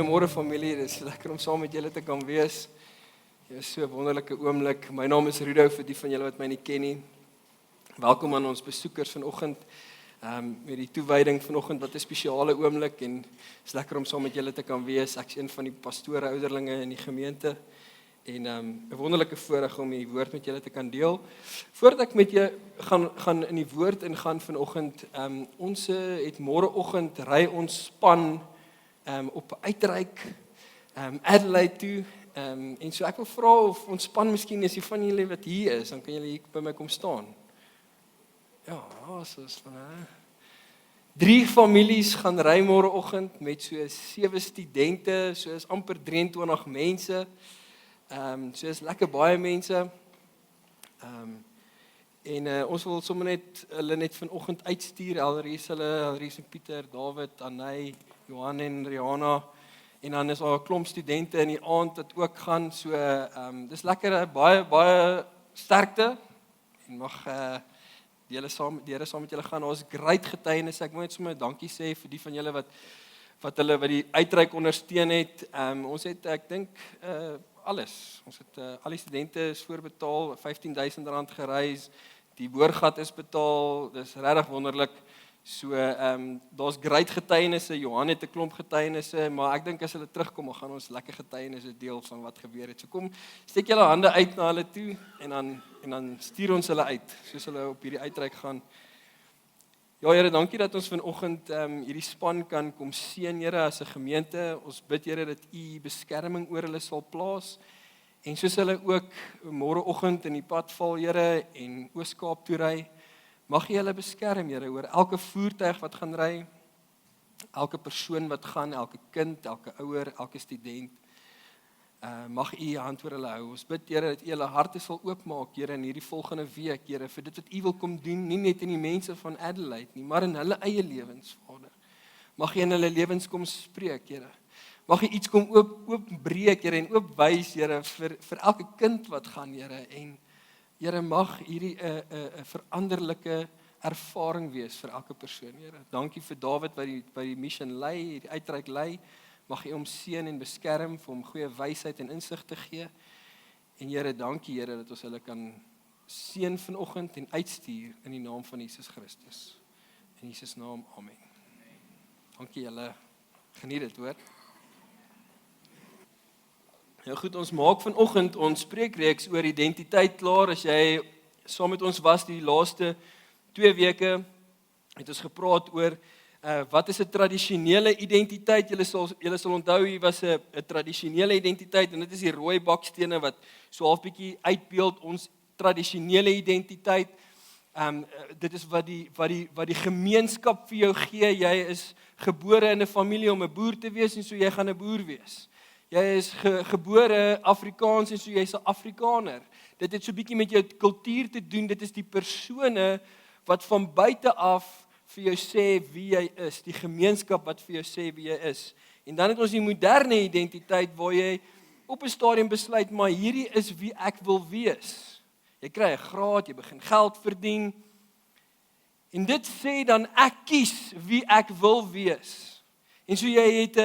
Goeiemôre familie, dit is lekker om saam met julle te kan wees. Dit is so 'n wonderlike oomblik. My naam is Rudo, vir die van julle wat my nie ken nie. Welkom aan ons besoekers vanoggend. Met die toewyding vanoggend, wat 'n spesiale oomblik en is lekker om saam met julle te kan wees. Ek is een van die pastore ouderlinge in die gemeente en 'n wonderlike voorreg om die woord met julle te kan deel. Voordat ek met julle gaan in die woord ingaan vanoggend, ons het môreoggend ry ons span op uitreik Adelaide toe. En so ek wil vra of ons span miskien is die van julle wat hier is, dan kan julle hier by my kom staan. Ja, soos van 3 families gaan ry môreoggend met so 7 studente, so is amper 23 mense. So is lekker baie mense. Ons wil sommer net hulle net vanoggend uitstuur. Elries en Pieter, David, Anay, Johan en Rihanna. En dan is daar 'n klomp studente in die aand wat ook gaan. So dis lekker, baie sterkte. En mag die Here saam met julle gaan. Ons great getuienis. Ek moet net sommer dankie sê vir die van julle wat die uitreik ondersteun het. Ons het, ek dink, alles. Ons het al die studente is voorbetaal, R15,000 gereis. Die boorgat is betaal. Dis regtig wonderlik. So daar's great getuienisse. Johan het 'n klomp getuienisse, maar ek dink as hulle terugkom, dan gaan ons lekker getuienisse deel van wat gebeur het. So kom, steek julle hande uit na hulle toe en dan stuur ons hulle uit, soos hulle op hierdie uitreik gaan. Ja, Here, dankie dat ons vanoggend hierdie span kan kom seën, Here, as 'n gemeente. Ons bid, Here, dat U beskerming oor hulle sal plaas. En soos hulle ook môreoggend in die pad val, Here, en Oos-Kaap toe ry, mag U hulle beskerm, Here, oor elke voertuig wat gaan ry, elke persoon wat gaan, elke kind, elke ouer, elke student. Mag U hand oor hulle hou. Ons bid, Here, dat U hulle harte sal oopmaak, Here, in hierdie volgende week, Here, vir dit wat U wil kom doen, nie net in die mense van Adelaide nie, maar in hulle eie lewens, Vader. Mag U in hulle lewens kom spreek, Here. Mag U iets kom oopbreek, Here, en oopwys, Here, vir elke kind wat gaan, Here, en Here, mag hierdie 'n veranderlike ervaring wees vir elke persoon, Here. Dankie vir David wat die mission lei, die uitreik lei. Mag U hom seën en beskerm, vir hom goeie wysheid en insig te gee. En Here, dankie, Here, dat ons hulle kan seën vanoggend en uitstuur in die naam van Jesus Christus. In Jesus naam, amen. Dankie julle. Geniet dit, hoor. Nou goed, ons maak vanoggend ons spreekreeks oor identiteit klaar. As jy saam met ons was die laaste 2 weke, het ons gepraat oor wat is 'n tradisionele identiteit. Julle sal onthou, hier was 'n tradisionele identiteit, en dit is die rooi bakstene wat so half bietjie uitbeeld ons tradisionele identiteit. Dit is wat die gemeenskap vir jou gee. Jy is gebore in 'n familie om 'n boer te wees, en so jy gaan 'n boer wees. Jy is gebore Afrikaans, en so jy's 'n Afrikaner. Dit het so bietjie met jou kultuur te doen. Dit is die persone wat van buite af vir jou sê wie jy is, die gemeenskap wat vir jou sê wie jy is. En dan het ons die moderne identiteit waar jy op 'n stadium besluit, maar hierdie is wie ek wil wees. Jy kry 'n graad, jy begin geld verdien. En dit sê dan ek kies wie ek wil wees. En so jy het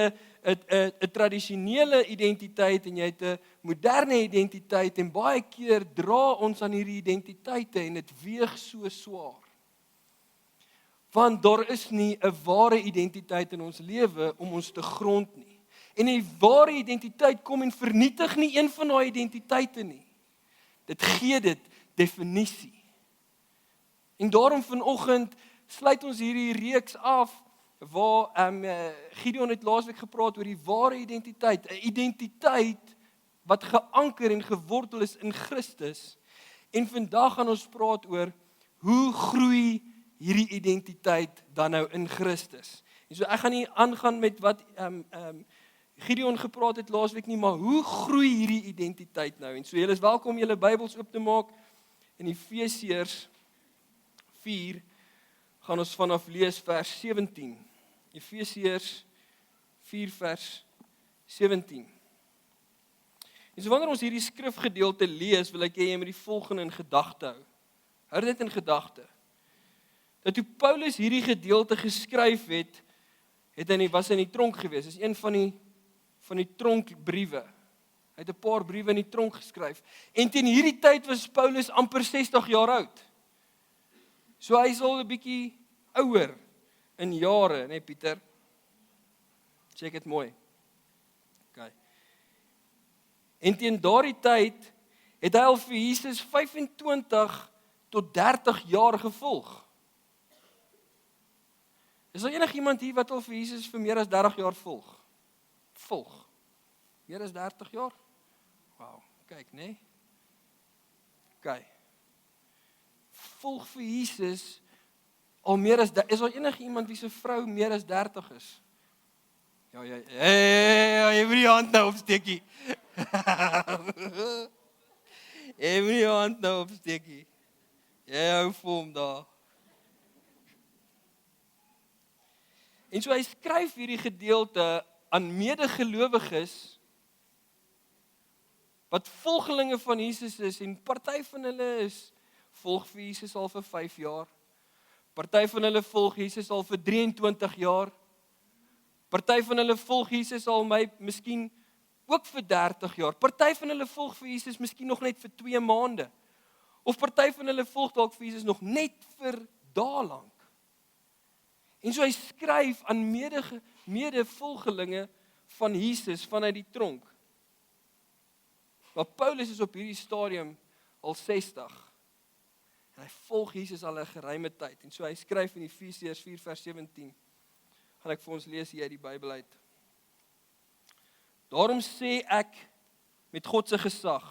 'n tradisionele identiteit en jy het 'n moderne identiteit, en baie keer dra ons aan hierdie identiteite en dit weeg so swaar. Want daar is nie 'n ware identiteit in ons lewe om ons te grond nie. En die ware identiteit kom en vernietig nie een van daai identiteite nie. Dit gee dit definisie. En daarom vanoggend sluit ons hierdie reeks af waar Gideon het laasweek gepraat oor die ware identiteit, 'n identiteit wat geanker en gewortel is in Christus. En vandag gaan ons praat oor hoe groei hierdie identiteit dan nou in Christus. En so ek gaan nie aangaan met wat Gideon gepraat het laasweek nie, maar hoe groei hierdie identiteit nou? En so julle is welkom om julle Bybels oop te maak in Efesiërs 4. Gaan ons vanaf lees vers 17. Efesiërs 4 vers 17. En so wanneer ons hierdie skrifgedeelte lees, wil ek hê jy moet die volgende in gedagte hou. Hou dit in gedagte. Dat toe Paulus hierdie gedeelte geskryf het, was hy in die tronk gewees. Dis een van die van die tronkbriewe. Hy het 'n paar briewe in die tronk geskryf. En teen hierdie tyd was Paulus amper 60 jaar oud. So hy is al 'n bietjie ouer in jare, né Pieter? Check dit mooi. OK. En teen daardie tyd het hy al vir Jesus 25 tot 30 jaar gevolg. Is daar enigiemand hier wat al vir Jesus vir meer as 30 jaar volg? Volg. Meer as 30 jaar? Wow, kyk, né? OK. Volg vir Jesus al meer as, is daar enigiemand wie se vrou meer as 30 is? Ja, jy moet die hand nou opsteekie. Jy moet die hand nou opsteekie. Jy hou vir hom daar. En so hy skryf hierdie gedeelte aan medegelowiges wat volgelinge van Jesus is en party van hulle is volg vir Jesus al vir 5 jaar. Party van hulle volg Jesus al vir 23 jaar. Party van hulle volg Jesus al miskien ook vir 30 jaar. Party van hulle volg vir Jesus miskien nog net vir 2 maande. Of party van hulle volg dalk vir Jesus nog net vir dae lank. En so hy skryf aan medevolgelinge van Jesus vanuit die tronk. Maar Paulus is op hierdie stadium al 60. En hy volg Jesus al 'n geruime tyd. En so hy skryf in Efesiërs 4 vers 17. Gaan ek vir ons lees hier uit die Bybel uit. Daarom sê ek met God se gesag,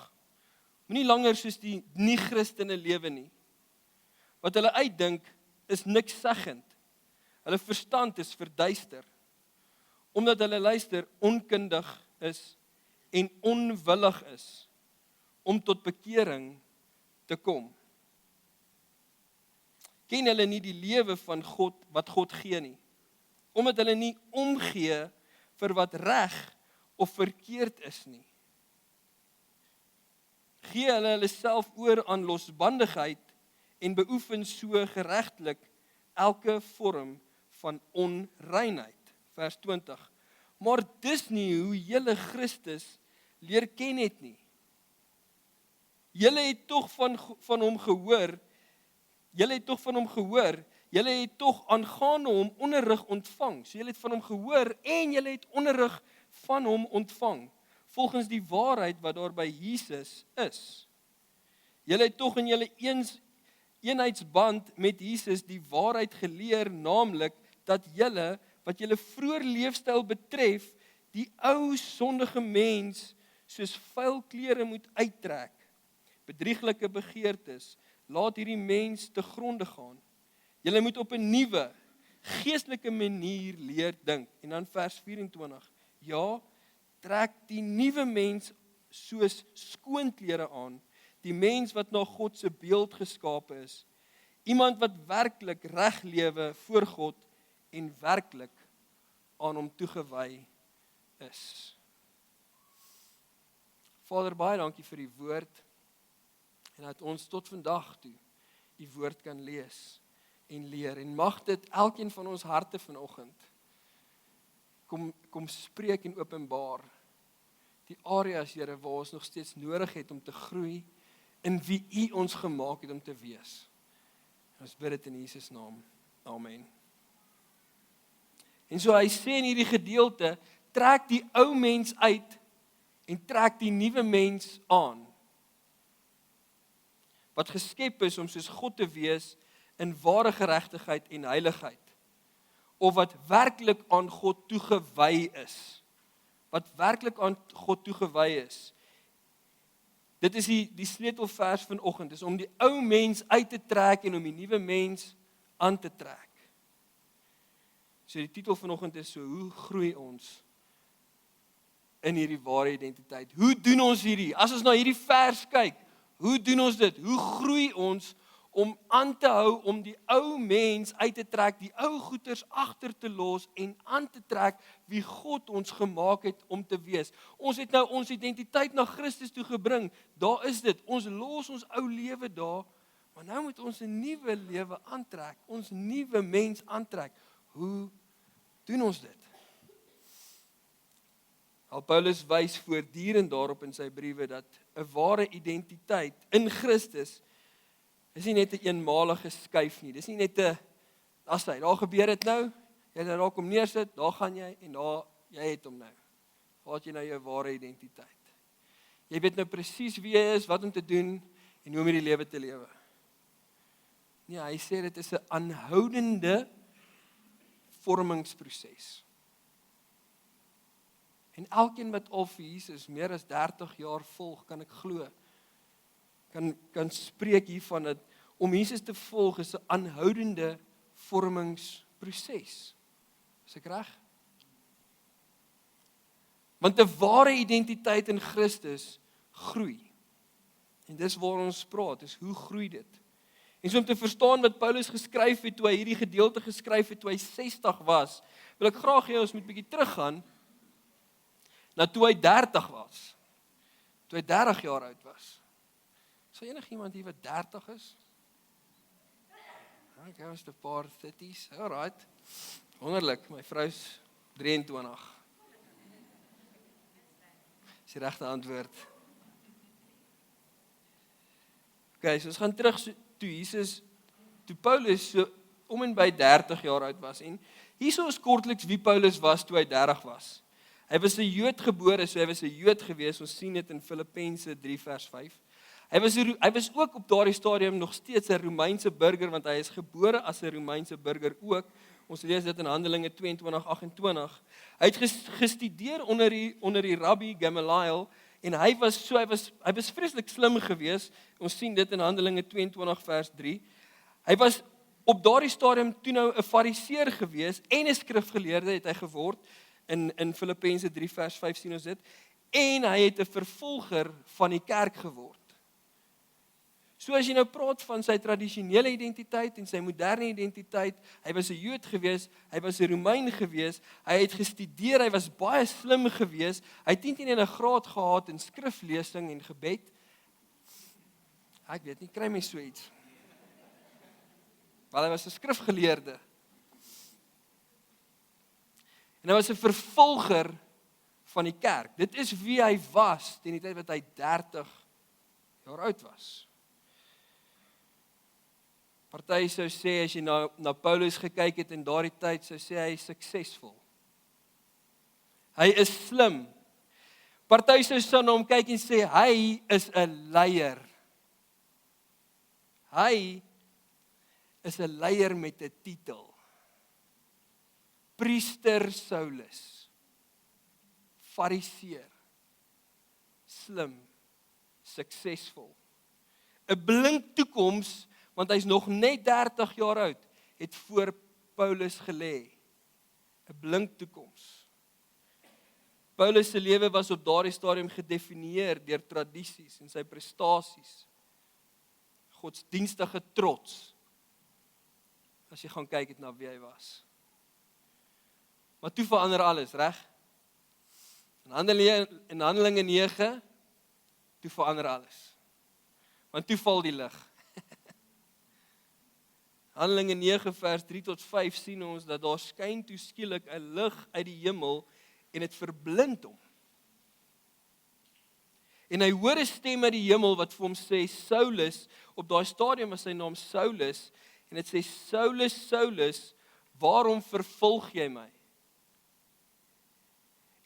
moenie langer soos die nie-Christene lewe nie. Wat hulle uitdink is niks seggend. Hulle verstand is verduister. Omdat hulle luister onkundig is en onwillig is om tot bekering te kom. Ken hulle nie die lewe van God wat God gee nie, omdat hulle nie omgee vir wat reg of verkeerd is nie. Gee hulle self oor aan losbandigheid en beoefen so geregtelik elke vorm van onreinheid. Vers 20. Maar dis nie hoe julle Christus leer ken het nie. Julle het tog van hom gehoor. Julle het tog aangaande hom onderrig ontvang. So julle het van hom gehoor en julle het onderrig van hom ontvang, volgens die waarheid wat daar by Jesus is. Julle het tog in julle eenheidsband met Jesus die waarheid geleer, naamlik dat julle, wat julle vroeër leefstyl betref, die ou sondige mens soos vuil klere moet uittrek. Bedrieglike begeertes, laat hierdie mens te gronde gaan. Julle moet op 'n nuwe, geestelike manier leer dink. En dan vers 24. Ja, trek die nuwe mens soos skoonklere aan, die mens wat na God se beeld geskape is. Iemand wat werklik reg lewe voor God en werklik aan hom toegewy is. Vader, baie dankie vir die woord en dat ons tot vandag toe die woord kan lees en leer. En mag dit elkeen van ons harte vanoggend kom spreek en openbaar die areas, Here, waar ons nog steeds nodig het om te groei in wie U ons gemaak het om te wees. En ons bid dit in Jesus naam. Amen. En so hy sê in hierdie gedeelte, trek die ou mens uit en trek die nuwe mens aan. Wat geskep is om soos God te wees in ware geregtigheid en heiligheid. Of wat werklik aan God toegewy is. Wat werklik aan God toegewy is. Dit is die sleutelvers vanoggend, is om die ou mens uit te trek en om die nuwe mens aan te trek. So die titel vanoggend is so, hoe groei ons in hierdie ware identiteit? Hoe doen ons hierdie? As ons na hierdie vers kyk, hoe doen ons dit? Hoe groei ons om aan te hou, om die ou mens uit te trek, die ou goeters agter te los en aan te trek wie God ons gemaak het om te wees. Ons het nou ons identiteit na Christus toe gebring. Daar is dit. Ons los ons ou lewe daar, maar nou moet ons 'n nuwe lewe aantrek, ons nuwe mens aantrek. Hoe doen ons dit? Al Paulus wys voortdurend daarop in sy briewe dat 'n ware identiteit in Christus is nie net 'n eenmalige skuif nie. Dis nie net 'n daar gebeur dit nou, jy daar kom neersit, daar gaan jy en daar jy het hom nou. Waar het jy nou jou ware identiteit? Jy weet nou presies wie jy is, wat om te doen en hoe om hierdie lewe te lewe. Nee, hy sê dit is 'n aanhoudende vormingsproses. En elkeen wat al vir Jesus meer as 30 jaar volg, kan ek glo, kan spreek hiervan dat om Jesus te volg is 'n aanhoudende vormingsproses. Is ek reg? Want 'n ware identiteit in Christus groei. En dis waar ons praat, is hoe groei dit? En so om te verstaan wat Paulus geskryf het, toe hy hierdie gedeelte geskryf het, toe hy 60 was, wil ek graag hê ons moet 'n bietjie teruggaan, na toe hy 30 was, toe hy 30 jaar oud was. Is daar enigiemand hier wat 30 is? Ek was 'n paar 30's, alright. Wonderlik, my vrou's 23. Dis die regte antwoord. Okay, so ons gaan terug toe Paulus so om en by 30 jaar oud was. En hierso is kortliks wie Paulus was toe hy 30 was. Hy was 'n Jood gebore, so hy was 'n Jood gewees. Ons sien dit in Filippense 3 vers 5. Hy was ook op daardie stadium nog steeds 'n Romeinse burger, want hy is gebore as 'n Romeinse burger ook. Ons lees dit in Handelinge 22:28. Hy het gestudeer onder die Rabbi Gamaliel en hy was vreeslik slim geweest. Ons sien dit in Handelinge 22 vers 3. Hy was op daardie stadium toe nou 'n Fariseer geweest en 'n skrifgeleerde het hy geword. In Filippense 3 vers 5 sien ons dit. En hy het 'n vervolger van die kerk geword. So as jy nou praat van sy tradisionele identiteit en sy moderne identiteit, hy was 'n Jood gewees, hy was 'n Romein gewees, hy het gestudeer, hy was baie slim gewees, hy het nie net 'n graad gehad in skriflesing en gebed. Ek weet nie, kry my so iets. Want hy was 'n skrifgeleerde. En hy was 'n vervolger van die kerk. Dit is wie hy was teen die tyd wat hy 30 jaar oud was. Party sou sê, as jy na Paulus gekyk het in daardie tyd, sou sê hy is suksesvol. Hy is slim. Party sou na hom kyk en sê, hy is 'n leier. Hy is 'n leier met 'n titel. Priester Saulus. Fariseer. Slim. Suksesvol. 'n blink toekoms, want hy's nog net 30 jaar oud, het voor Paulus gelê. 'n blink toekoms. Paulus se lewe was op daardie stadium gedefinieer deur tradisies en sy prestasies. Godsdienstige trots. As jy gaan kyk het na wie hy was. Maar toe verander alles, reg? In Handelinge 9, toe verander alles. Want toe val die lig. Handelinge 9 vers 3 tot 5 sien ons dat daar skyn toe skielik 'n lig uit die hemel en dit verblind hom. En hy hoor 'n stem uit die hemel wat vir hom sê, Saulus, op daai stadium is sy naam Saulus, en dit sê, Saulus, Saulus, waarom vervolg jy my?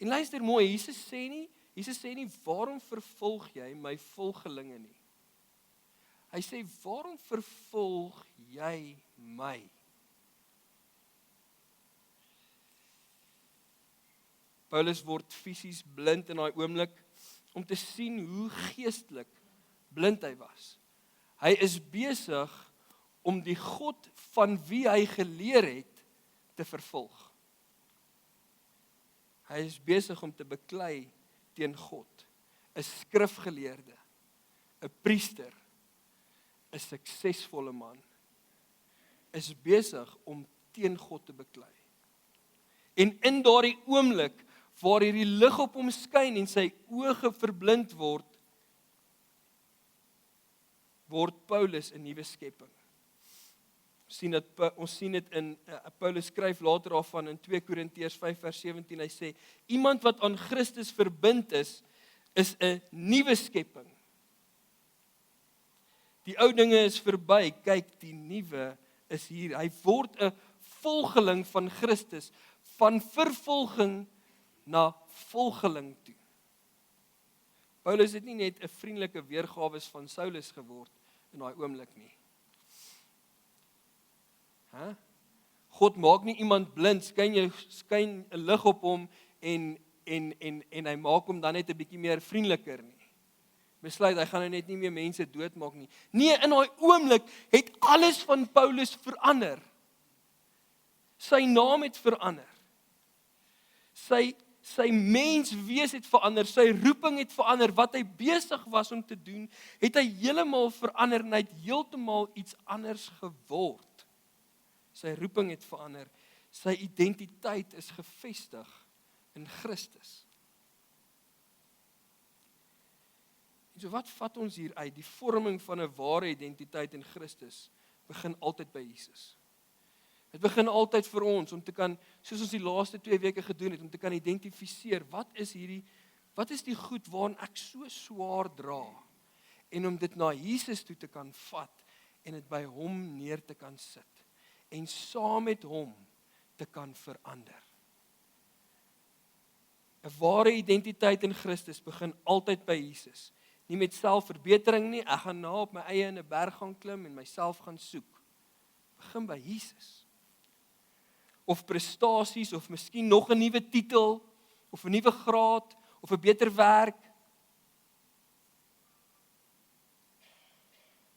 En luister mooi, Jesus sê nie, waarom vervolg jy my volgelinge nie? Hy sê, waarom vervolg jy my? Paulus word fisies blind in daai oomblik om te sien hoe geestelik blind hy was. Hy is besig om die God van wie hy geleer het te vervolg. Hy is besig om te beklei teen God, 'n skrifgeleerde, 'n priester, 'n suksesvolle man, is besig om teen God te beklei. En in daardie oomblik, waar hierdie lig op hom skyn en sy oë verblind word Paulus 'n nuwe skepping. Ons sien dit in Paulus skryf later daarvan in 2 Korintiërs 5 vers 17. Hy sê iemand wat aan Christus verbind is 'n nuwe skepping. Die ou dinge is verby, kyk, die nuwe is hier. Hy word 'n volgeling van Christus, van vervolging na volgeling toe. Paulus het nie net 'n vriendelike weergawe van Saulus geword in daai oomblik nie. God maak nie iemand blind, skyn 'n lig op hom en hy maak hom dan net 'n bietjie meer vriendeliker nie. Besluit hy gaan nou net nie meer mense doodmaak nie. Nee, in daai oomblik het alles van Paulus verander. Sy naam het verander. Sy menswees het verander, sy roeping het verander, wat hy besig was om te doen, het hy heeltemal verander en hy het heeltemal iets anders geword. Sy roeping het verander, sy identiteit is gefestig in Christus. En so wat vat ons hier uit? Die vorming van 'n ware identiteit in Christus begin altyd by Jesus. Dit begin altyd vir ons om te kan, soos ons die laaste 2 weke gedoen het, om te kan identifiseer, wat is die goed waarin ek so swaar dra, en om dit na Jesus toe te kan vat, en dit by hom neer te kan sit, en saam met hom te kan verander. 'n Ware identiteit in Christus begin altyd by Jesus. Nie met selfverbetering nie, ek gaan op my eie in 'n berg gaan klim en myself gaan soek. Begin by Jesus. Of prestasies, of miskien nog 'n nuwe titel, of 'n nuwe graad, of 'n beter werk.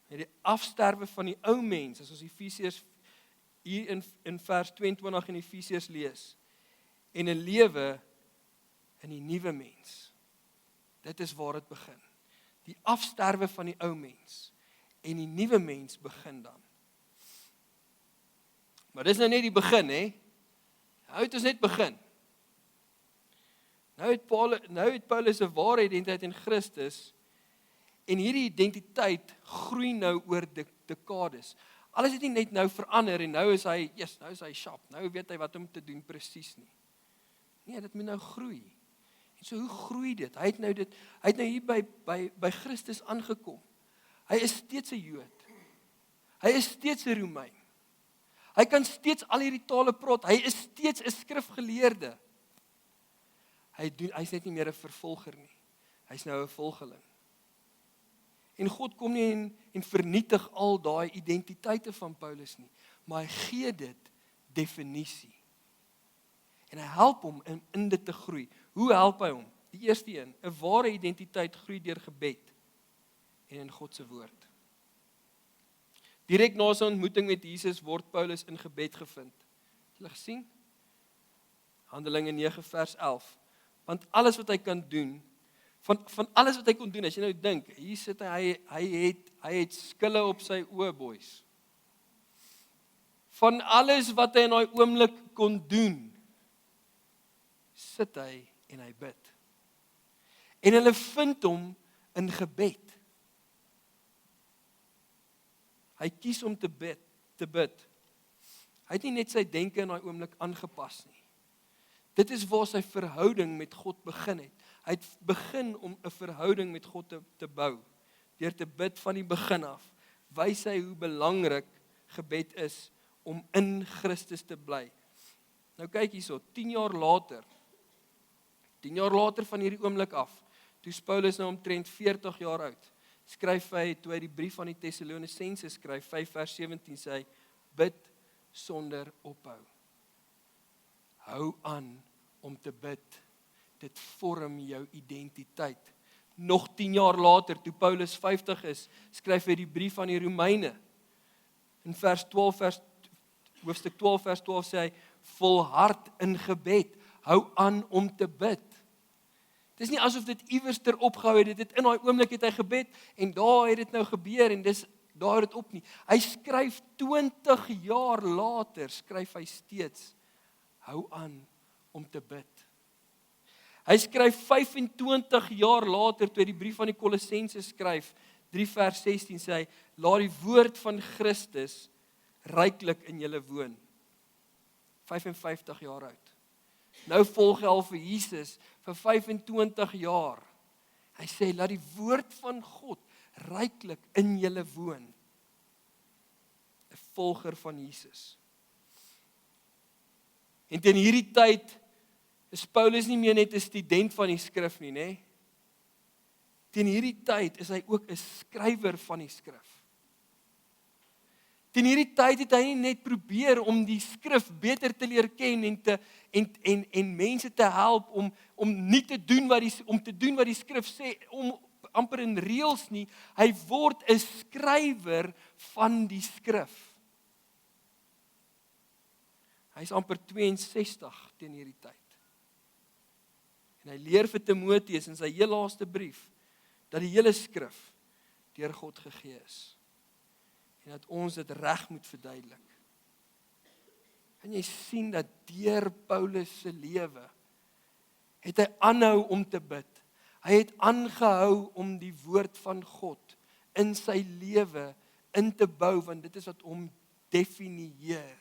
Die afsterwe van die ou mens, as ons Efesiërs hier in vers 22 in Efesiërs lees, en 'n lewe in die nuwe mens. Dit is waar dit begin. Die afsterwe van die ou mens en die nuwe mens begin dan. Maar dis nou net die begin, hè? Nou het ons net begin. Nou het Paulus 'n ware identiteit in Christus, en hierdie identiteit groei nou oor dekades. Alles het nie net nou verander en nou is hy sharp. Nou weet hy wat om te doen presies nie. Nee, dit moet nou groei. En so hoe groei dit? Hy het nou hier by Christus aangekom. Hy is steeds 'n Jood. Hy is steeds 'n Romein. Hy kan steeds al hierdie tale praat. Hy is steeds 'n skrifgeleerde. Hy's net nie meer 'n vervolger nie. Hy's nou 'n volgeling. En God kom nie en vernietig al daai identiteite van Paulus nie, maar hy gee dit definisie. En hy help hom in dit te groei. Hoe help hy hom? Die eerste een, 'n ware identiteit groei deur gebed en in God se woord. Direk na sy ontmoeting met Jesus word Paulus in gebed gevind. Het julle gesien? Handelinge 9 vers 11. Want alles wat hy kan doen, van alles wat hy kon doen, as jy nou dink, hier sit hy het skille op sy oë, boys. Van alles wat hy in daai oomblik kon doen, sit hy en hy bid. En hulle vind hom in gebed. Hy kies om te bid. Hy het nie net sy denke in daai oomblik aangepas nie. Dit is waar sy verhouding met God begin het. Hy het begin om 'n verhouding met God te bou. Deur te bid van die begin af, wys hy hoe belangrik gebed is om in Christus te bly. Nou kyk hierso, 10 jaar later van hierdie oomblik af, toe is Paulus nou omtrent 40 jaar oud, skryf hy, toe hy die brief aan die Tessalonisense skryf, 5 vers 17 sê hy, bid sonder ophou. Hou aan om te bid. Dit vorm jou identiteit. Nog 10 jaar later, toe Paulus 50 is, skryf hy die brief aan die Romeine. In hoofstuk 12 vers 12 sê hy, volhard in gebed, hou aan om te bid. Dit is nie asof dit iewers ter opgehou het, dit in daai oomblik het hy gebed, en daar het dit nou gebeur, en daar het dit op nie. Hy skryf 20 jaar later, skryf hy steeds, hou aan om te bid. Hy skryf 25 jaar later, toe hy die brief aan die Kolossense skryf, 3 vers 16 sê hy, laat die woord van Christus ryklik in julle woon. 55 jaar oud. Nou volg hy al vir Jesus vir 25 jaar. Hy sê, laat die woord van God ryklik in julle woon. 'n Volger van Jesus. En teen hierdie tyd is Paulus nie meer net 'n student van die skrif nie, nê? Teen hierdie tyd is hy ook 'n skrywer van die skrif. Teen hierdie tyd het hy nie net probeer om die skrif beter te leer ken en mense te help om nie te doen wat die skrif sê, om amper in reëls nie. Hy word 'n skrywer van die skrif. Hy is amper 62 teen hierdie tyd. En hy leer vir Timoteus in sy heel laaste brief dat die hele skrif deur God gegee is. En dat ons dit reg moet verduidelik. En jy sien dat deur Paulus se lewe het hy aanhou om te bid. Hy het aangehou om die woord van God in sy lewe in te bou, want dit is wat hom definieer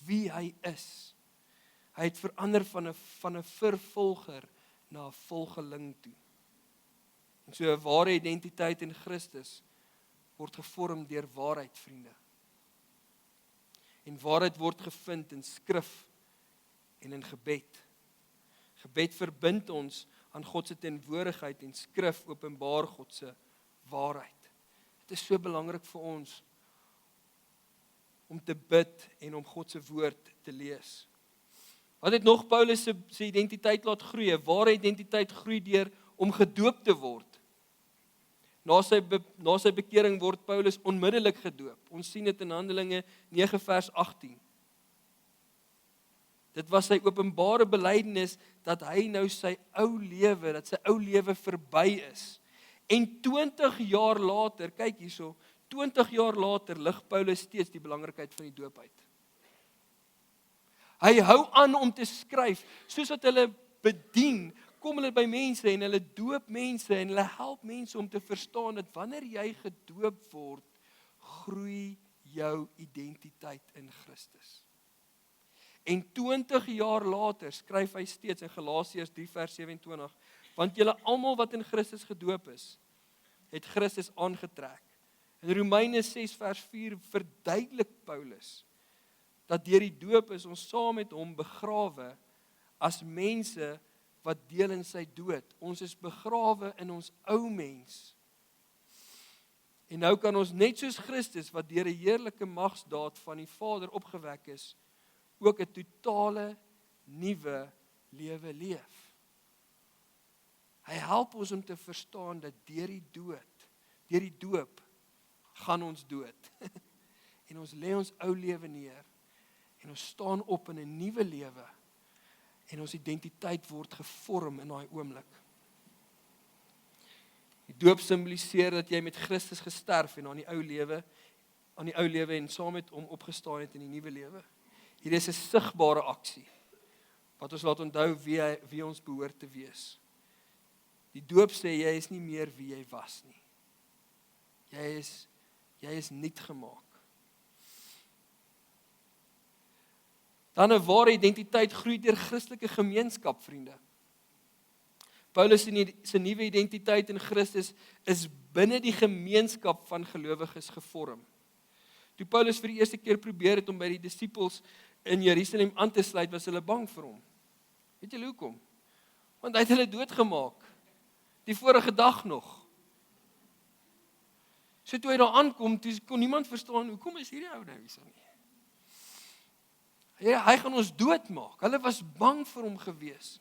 wie hy is. Hy het verander van 'n vervolger na 'n volgeling toe. En so 'n ware identiteit in Christus word gevorm deur waarheid, vriende. En waarheid word gevind in skrif en in gebed. Gebed verbind ons aan God se teenwoordigheid en skrif openbaar God se waarheid. Dit is so belangrik vir ons om te bid en om God se woord te lees. Wat het nog Paulus se identiteit laat groei? 'n Ware identiteit groei deur om gedoop te word. Na sy bekering word Paulus onmiddellik gedoop. Ons sien dit in Handelinge 9 vers 18. Dit was sy openbare belydenis dat hy nou sy ou lewe verby is. En 20 jaar later, kyk hierso, 20 jaar later lig Paulus steeds die belangrikheid van die doop uit. Hy hou aan om te skryf, soos wat hulle bedien, kom hulle by mense en hulle doop mense en hulle help mense om te verstaan dat wanneer jy gedoop word, groei jou identiteit in Christus. En 20 jaar later skryf hy steeds in Galasiërs 3 vers 27, want julle almal wat in Christus gedoop is, het Christus aangetrek. In Romeine 6 vers 4 verduidelik Paulus dat deur die doop is ons saam met hom begrawe as mense wat deel in sy dood. Ons is begrawe in ons ou mens. En nou kan ons net soos Christus wat deur 'n heerlike magsdaad van die Vader opgewek is, ook 'n totale nuwe lewe leef. Hy help ons om te verstaan dat deur die doop gaan ons dood. En ons lê ons ou lewe neer en ons staan op in 'n nuwe lewe. En ons identiteit word gevorm in daai oomblik. Die doop simboliseer dat jy met Christus gesterf en aan die ou lewe en saam met hom opgestaan het in die nuwe lewe. Hier is 'n sigbare aksie wat ons laat onthou wie ons behoort te wees. Die doop sê jy is nie meer wie jy was nie. Jy is nuut gemaak. Dan 'n ware identiteit groei deur Christelike gemeenskap, vriende. Paulus se nuwe identiteit in Christus is binne die gemeenskap van gelowiges gevorm. Toe Paulus vir die eerste keer probeer het om by die disippels in Jerusalem aan te sluit, was hulle bang vir hom. Weet julle hoekom? Want hy het hulle doodgemaak. Die vorige dag nog. So toe hy daar aankom, toe kon niemand verstaan, hoekom is hierdie ou nou hierso nie? Hy gaan ons doodmaak. Hulle was bang vir hom gewees.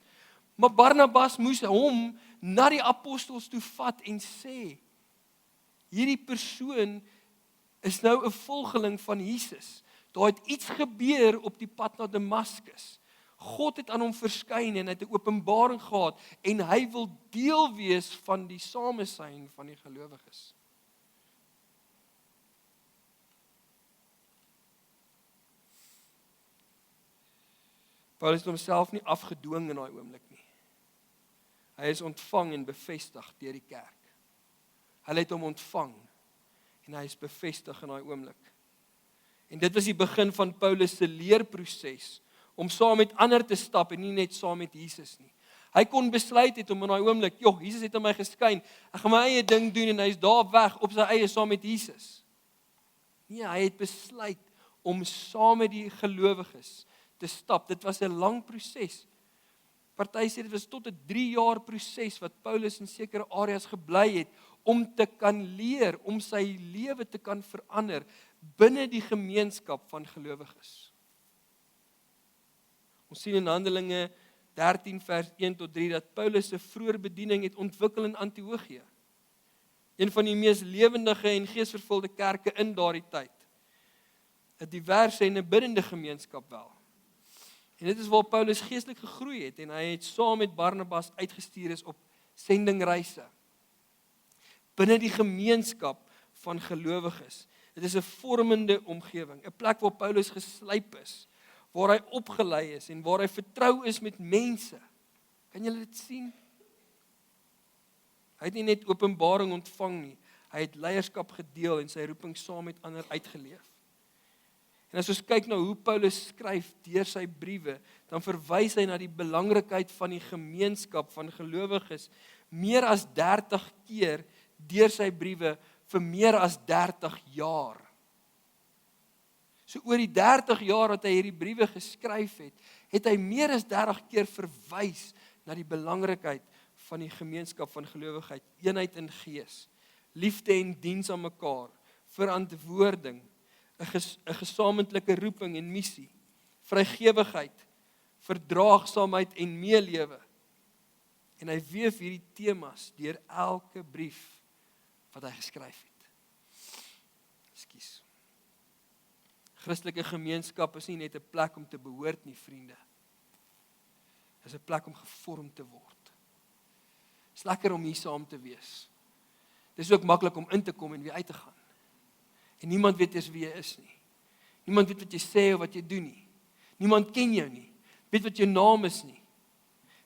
Maar Barnabas moes hom na die apostels toe vat en sê, hierdie persoon is nou 'n volgeling van Jesus. Daar het iets gebeur op die pad na Damaskus. God het aan hom verskyn en hy het 'n openbaring gehad en hy wil deel wees van die samesyn van die gelowiges. Paulus het homself nie afgedwing in daai oomblik nie. Hy is ontvang en bevestig deur die kerk. Hulle het hom ontvang en hy is bevestig in daai oomblik. En dit was die begin van Paulus se leerproses, om saam met ander te stap en nie net saam met Jesus nie. Hy kon besluit het om in daai oomblik, Jesus het aan my geskyn, ek gaan my eie ding doen en hy is daar weg op sy eie saam met Jesus. Nee, hy het besluit om saam met die gelowiges te stap. Dit was 'n lang proses. Party sê dit was tot 'n 3 jaar proses wat Paulus in sekere areas gebly het om te kan leer, om sy lewe te kan verander binne die gemeenskap van gelowiges. Ons sien in Handelinge 13 vers 1 tot 3 dat Paulus se vroeë bediening het ontwikkel in Antiochië. Een van die mees lewendige en geesvervulde kerke in daardie tyd. 'n Diverse en 'n biddende gemeenskap wel. En dit is waar Paulus geestelik gegroei het en hy het saam met Barnabas uitgestuur is op sendingreise. Binne die gemeenskap van gelowiges. Dit is 'n vormende omgewing, 'n plek waar Paulus geslyp is, waar hy opgelei is en waar hy vertrou is met mense. Kan julle dit sien? Hy het nie net openbaring ontvang nie, hy het leierskap gedeel en sy roeping saam met ander uitgeleef. En as ons kyk na hoe Paulus skryf deur sy briewe, dan verwys hy na die belangrikheid van die gemeenskap van gelowiges meer as 30 keer deur sy briewe vir meer as 30 jaar. So oor die 30 jaar wat hy hierdie briewe geskryf het, het hy meer as 30 keer verwys na die belangrikheid van die gemeenskap van gelowigheid, eenheid in gees, liefde en diens aan mekaar, verantwoording, 'n gesamentlike roeping en missie, vrygewigheid, verdraagsaamheid en meelewe. En hy weef hierdie temas deur elke brief wat hy geskryf het. Ekskuus. Christelike gemeenskap is nie net 'n plek om te behoort nie, vriende. Dit is 'n plek om gevorm te word. Dit is lekker om hier saam te wees. Dit is ook maklik om in te kom en weer uit te gaan. En niemand weet eers wie jy is nie. Niemand weet wat jy sê of wat jy doen nie. Niemand ken jou nie. Weet wat jou naam is nie.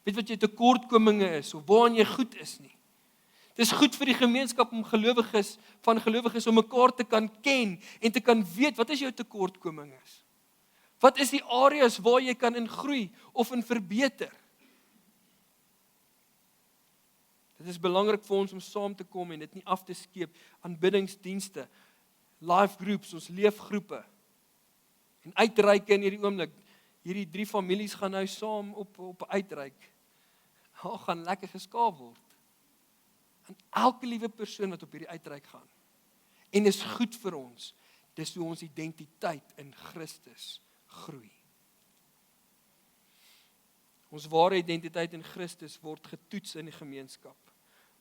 Weet wat jou tekortkominge is of waaraan jy goed is nie. Dit is goed vir die gemeenskap om gelowiges om mekaar te kan ken en te kan weet wat is jou tekortkominge. Wat is die areas waar jy kan in groei of in verbeter? Dit is belangrik vir ons om saam te kom en dit nie af te skeep aanbiddingsdienste, life groups, ons leefgroepe en uitreike in hierdie oomblik. Hierdie 3 families gaan nou saam op 'n uitreik. Hulle gaan lekker geskaap word. En elke liewe persoon wat op hierdie uitreik gaan. En is goed vir ons. Dis hoe ons identiteit in Christus groei. Ons ware identiteit in Christus word getoets in die gemeenskap.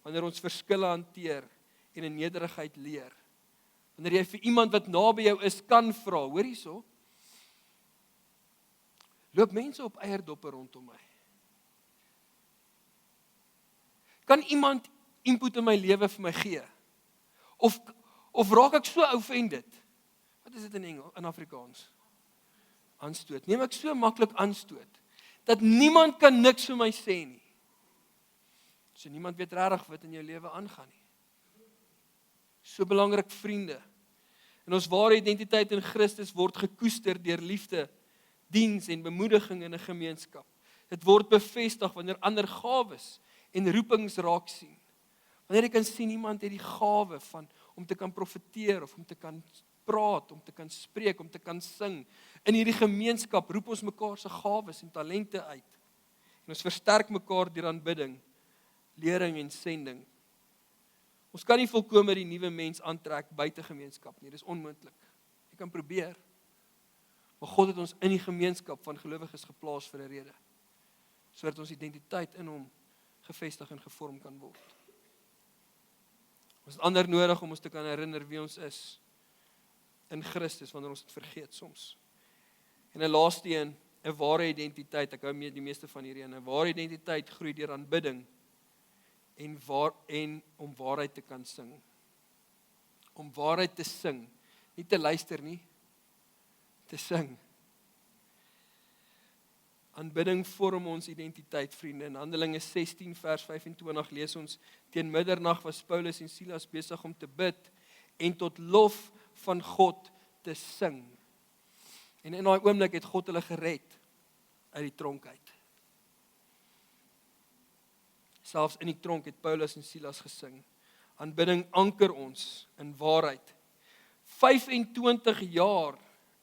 Wanneer ons verskille hanteer en in nederigheid leer. Wanneer jy vir iemand wat naby jou is kan vra, hoor hierso. Loop mense op eierdoppe rondom my? Kan iemand input in my lewe vir my gee? Of raak ek so offended? Wat is dit in Afrikaans? Aanstoot. Neem ek so maklik aanstoot dat niemand kan niks vir my sê nie. So niemand weet regtig wat in jou lewe aangaan nie. So belangrik, vriende. En ons ware identiteit in Christus word gekoester deur liefde, diens en bemoediging in 'n gemeenskap. Dit word bevestig wanneer ander gawes en roepings raak sien. Wanneer jy kan sien iemand het die gawe van om te kan profeteer of om te kan praat, om te kan spreek, om te kan sing. In hierdie gemeenskap roep ons mekaar se gawes en talente uit. En ons versterk mekaar deur aanbidding, lering en sending. Ons kan nie volkome die nuwe mens aantrek buite gemeenskap nie, dis onmoontlik. Jy kan probeer. Maar God het ons in die gemeenskap van gelowiges geplaas vir 'n rede. Sodat ons identiteit in hom gevestig en gevorm kan word. Ons het ander nodig om ons te kan herinner wie ons is in Christus wanneer ons dit vergeet soms. En 'n laaste een, 'n ware identiteit. Ek hou mee die meeste van hierdie een. 'n Ware identiteit groei deur aanbidding en om waarheid te kan sing. Om waarheid te sing, nie te luister nie, te sing. Aanbidding vorm ons identiteit, vriende. In Handelinge 16 vers 25 lees ons: teen middernag was Paulus en Silas besig om te bid en tot lof van God te sing. En in daai oomblik het God hulle gered uit die tronk uit. Selfs in die tronk het Paulus en Silas gesing. Aanbidding anker ons in waarheid. 25 jaar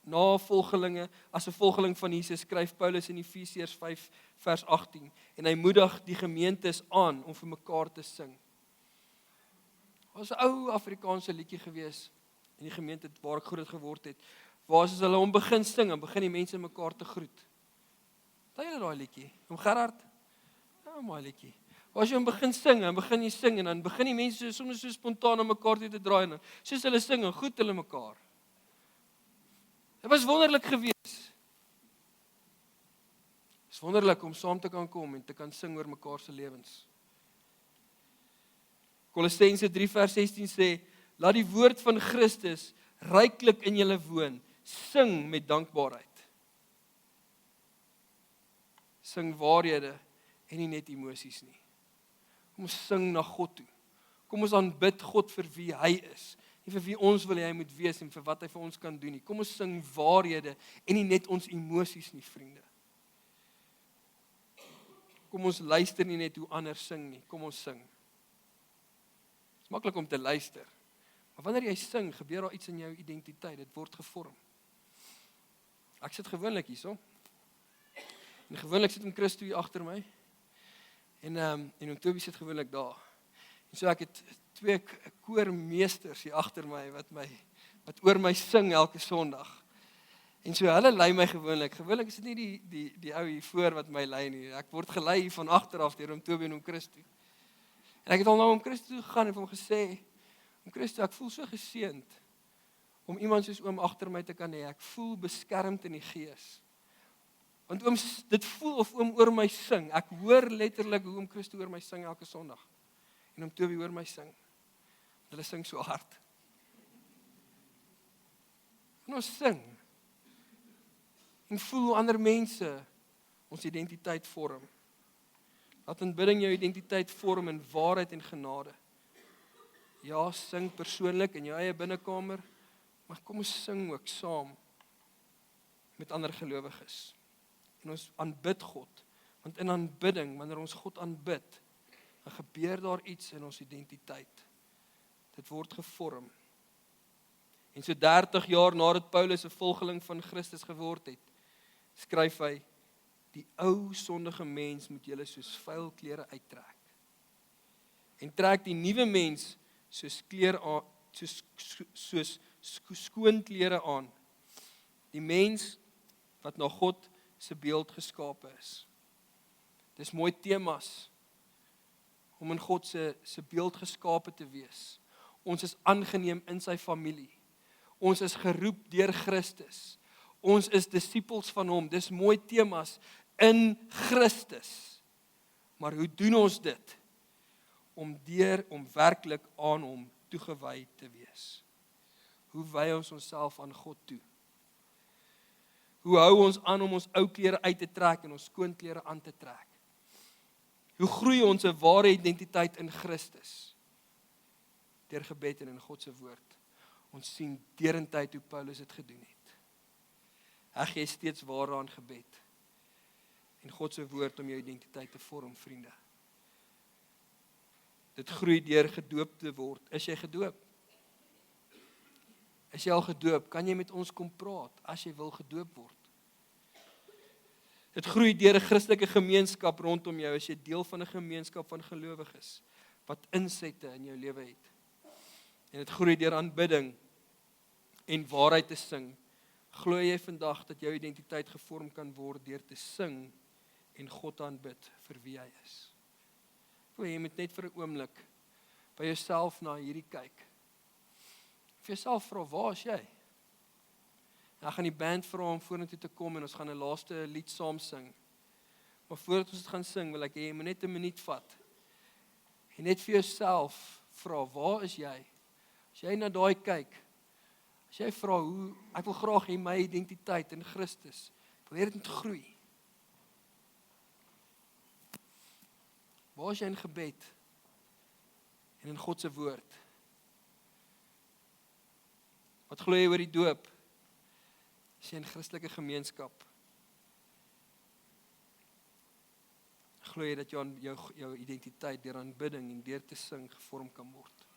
na volgelinge, as 'n volgeling van Jesus, skryf Paulus in Efesiërs 5 vers 18 en hy moedig die gemeentes aan om vir mekaar te sing. Was 'n ou Afrikaanse liedjie gewees in die gemeente waar ek groot geword het, waar as hulle hom begin sing en begin die mense mekaar te groet. Daai julle daai liedjie, om Gerard? Ja, mooi liedjie. As jy hom begin sing en begin jy sing en dan begin die mense soms so spontaan aan mekaar toe te draai en soos hulle sing en groet hulle mekaar. Dit was wonderlik geweest. Dit is wonderlik om saam te kan kom en te kan sing oor mekaar se lewens. Kolossense 3 vers 16 sê, laat die woord van Christus ryklik in julle woon, sing met dankbaarheid. Sing waarhede en nie net emosies nie. Kom ons sing na God toe. Kom ons aanbid God vir wie hy is. Nie vir wie ons wil hy moet wees en vir wat hy vir ons kan doen nie. Kom ons sing waarhede en nie net ons emosies nie, vriende. Kom ons luister nie net hoe ander sing nie. Kom ons sing. Dit is maklik om te luister. Maar wanneer jy sing, gebeur daar iets in jou identiteit. Dit word gevorm. Ek sit gewoonlik hierso. En gewoonlik sit Christo hier agter my. En Toby sit gewoonlik daar. En so ek het 2 koormeesters hier agter my wat oor my sing elke Sondag. En so hulle lei my gewoonlik. Gewoonlik is dit nie die ou hier voor wat my lei nie. Ek word gelei hier van agter af deur Toby en Christo. En ek het al na Christo toe gegaan en vir hom gesê, Christo, ek voel so geseënd om iemand soos oom agter my te kan hê. Ek voel beskermd in die gees. Want oom, dit voel of oom oor my sing. Ek hoor letterlik hoe oom Christo oor my sing elke Sondag. En oom Toby oor my sing. Hulle sing so hard. En ons sing. En voel hoe ander mense ons identiteit vorm. Laat aanbidding jou identiteit vorm in waarheid en genade. Ja, sing persoonlik in jou eie binnekamer, maar kom ons sing ook saam met ander gelowiges. En ons aanbid God, want in aanbidding, wanneer ons God aanbid, dan gebeur daar iets in ons identiteit. Dit word gevorm. En so 30 jaar nadat Paulus 'n volgeling van Christus geword het, skryf hy, die ou sondige mens moet julle soos vuil klere uittrek. En trek die nuwe mens soos skoon klere aan. Die mens wat na God se beeld geskape is. Dis mooi temas om in God se beeld geskape te wees. Ons is aangeneem in sy familie. Ons is geroep deur Christus. Ons is disippels van hom. Dis mooi temas in Christus. Maar hoe doen ons dit? Om werklik aan hom toegewy te wees. Hoe wy ons onsself aan God toe? Hoe hou ons aan om ons ou klere uit te trek en ons skoon klere aan te trek? Hoe groei ons 'n ware identiteit in Christus? Deur gebed en in God se woord. Ons sien derentyd hoe Paulus dit gedoen het. Heg jy steeds ware aan gebed en God se woord om jou identiteit te vorm, vriende. Dit groei deur gedoop te word. Is jy gedoop? Is jy al gedoop? Kan jy met ons kom praat as jy wil gedoop word? Dit groei deur 'n Christelike gemeenskap rondom jou as jy deel van 'n gemeenskap van gelowiges wat insette in jou lewe het. En dit groei deur aanbidding en waarheid te sing. Glo jy vandag dat jou identiteit gevorm kan word deur te sing en God aanbid vir wie hy is? Jy moet net vir 'n oomblik by jouself na hierdie kyk. Vir jouself vra, waar is jy? Nou gaan die band vra om vorentoe te kom en ons gaan 'n laaste lied saam sing. Maar voordat ons dit gaan sing, wil ek hê jy moet net 'n minuut vat. En net vir jouself vra, waar is jy? As jy na daai kyk, as jy vra hoe, ek wil graag hê my identiteit in Christus, ek wil hê dit moet groei. Waar is jy in gebed en in God se woord? Wat glo jy oor die doop? Is jy in Christelike gemeenskap? Glo jy dat jou identiteit deur aanbidding en deur te sing gevorm kan word?